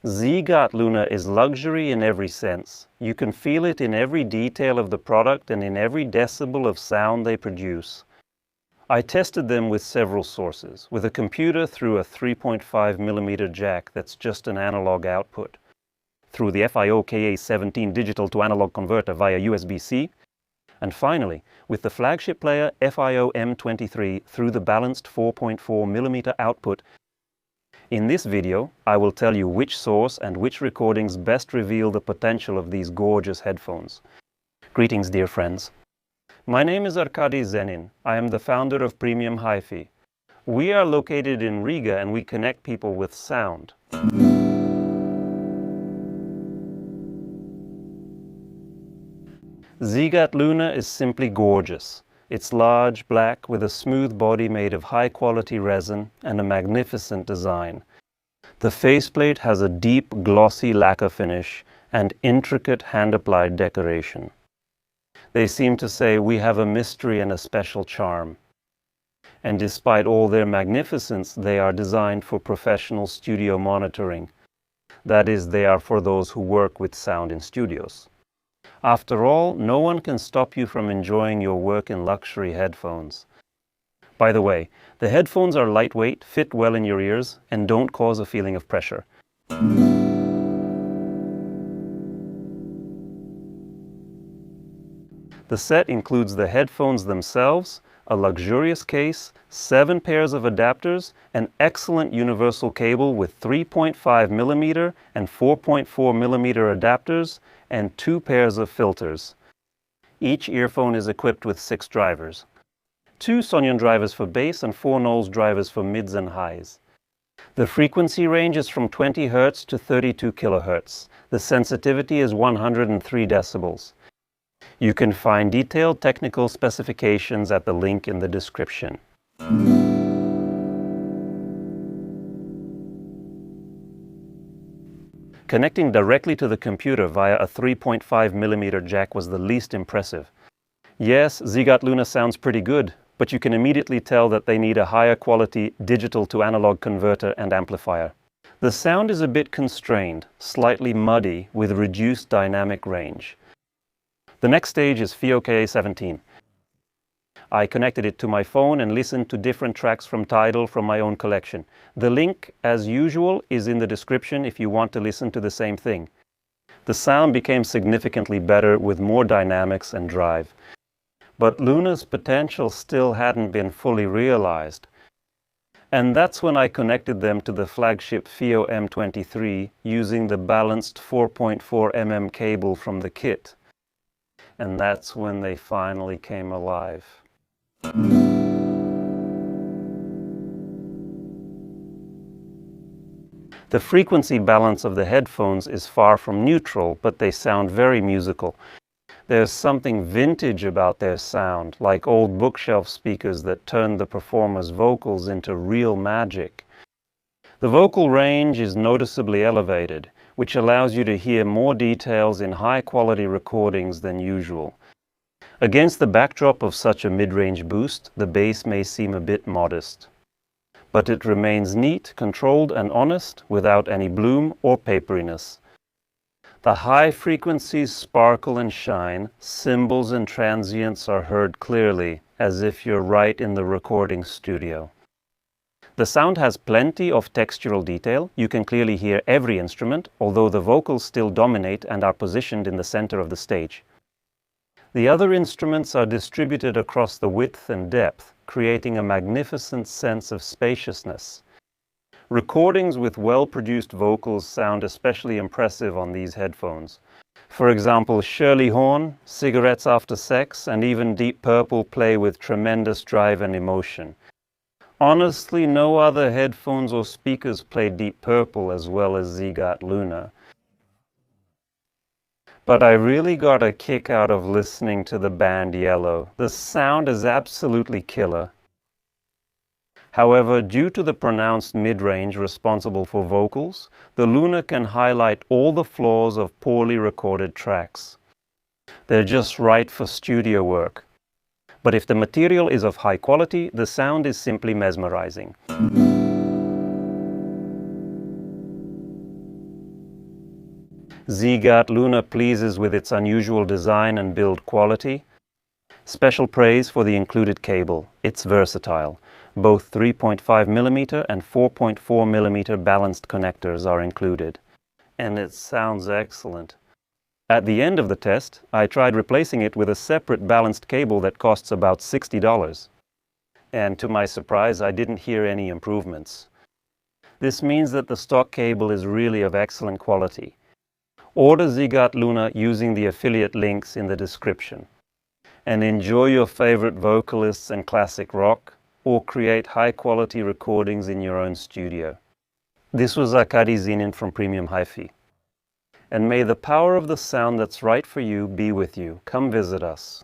ZiiGaat Luna is luxury in every sense. You can feel it in every detail of the product and in every decibel of sound they produce. I tested them with several sources, with a computer through a 3.5mm jack that's just an analog output, through the FiiO KA17 digital to analog converter via USB-C, and finally, with the flagship player FiiO M23 through the balanced 4.4mm output. In this video, I will tell you which source and which recordings best reveal the potential of these gorgeous headphones. Greetings, dear friends. My name is Arkady Zenin. I am the founder of Premium Hi-Fi. We are located in Riga and we connect people with sound. ZiiGaat Luna is simply gorgeous. It's large, black, with a smooth body made of high-quality resin and a magnificent design. The faceplate has a deep, glossy lacquer finish and intricate hand-applied decoration. They seem to say we have a mystery and a special charm. And despite all their magnificence, they are designed for professional studio monitoring. That is, they are for those who work with sound in studios. After all, no one can stop you from enjoying your work in luxury headphones. By the way, the headphones are lightweight, fit well in your ears, and don't cause a feeling of pressure. The set includes the headphones themselves, a luxurious case, 7 pairs of adapters, an excellent universal cable with 3.5mm and 4.4mm adapters, and 2 pairs of filters. Each earphone is equipped with 6 drivers. 2 Sonyon drivers for bass and 4 Knowles drivers for mids and highs. The frequency range is from 20 Hz to 32 kHz. The sensitivity is 103 decibels. You can find detailed technical specifications at the link in the description. Connecting directly to the computer via a 3.5mm jack was the least impressive. Yes, ZiiGaat Luna sounds pretty good, but you can immediately tell that they need a higher quality digital to analog converter and amplifier. The sound is a bit constrained, slightly muddy, with reduced dynamic range. The next stage is FiiO KA17. I connected it to my phone and listened to different tracks from Tidal from my own collection. The link, as usual, is in the description if you want to listen to the same thing. The sound became significantly better with more dynamics and drive. But Luna's potential still hadn't been fully realized. And that's when I connected them to the flagship FiiO M23 using the balanced 4.4mm cable from the kit. And that's when they finally came alive. The frequency balance of the headphones is far from neutral, but they sound very musical. There's something vintage about their sound, like old bookshelf speakers that turn the performer's vocals into real magic. The vocal range is noticeably elevated, which allows you to hear more details in high-quality recordings than usual. Against the backdrop of such a mid-range boost, the bass may seem a bit modest. But it remains neat, controlled and honest, without any bloom or paperiness. The high frequencies sparkle and shine, cymbals and transients are heard clearly, as if you're right in the recording studio. The sound has plenty of textural detail. You can clearly hear every instrument, although the vocals still dominate and are positioned in the center of the stage. The other instruments are distributed across the width and depth, creating a magnificent sense of spaciousness. Recordings with well-produced vocals sound especially impressive on these headphones. For example, Shirley Horn, Cigarettes After Sex, and even Deep Purple play with tremendous drive and emotion. Honestly, no other headphones or speakers play Deep Purple as well as ZiiGaat Luna. But I really got a kick out of listening to the band Yellow. The sound is absolutely killer. However, due to the pronounced mid-range responsible for vocals, the Luna can highlight all the flaws of poorly recorded tracks. They're just right for studio work. But if the material is of high quality, the sound is simply mesmerizing. ZiiGaat Luna pleases with its unusual design and build quality. Special praise for the included cable. It's versatile. Both 3.5mm and 4.4mm balanced connectors are included. And it sounds excellent. At the end of the test, I tried replacing it with a separate balanced cable that costs about $60. And to my surprise, I didn't hear any improvements. This means that the stock cable is really of excellent quality. Order ZiiGaat Luna using the affiliate links in the description. And enjoy your favorite vocalists and classic rock, or create high-quality recordings in your own studio. This was Arkady Zinin from Premium Hi-Fi. And may the power of the sound that's right for you be with you. Come visit us.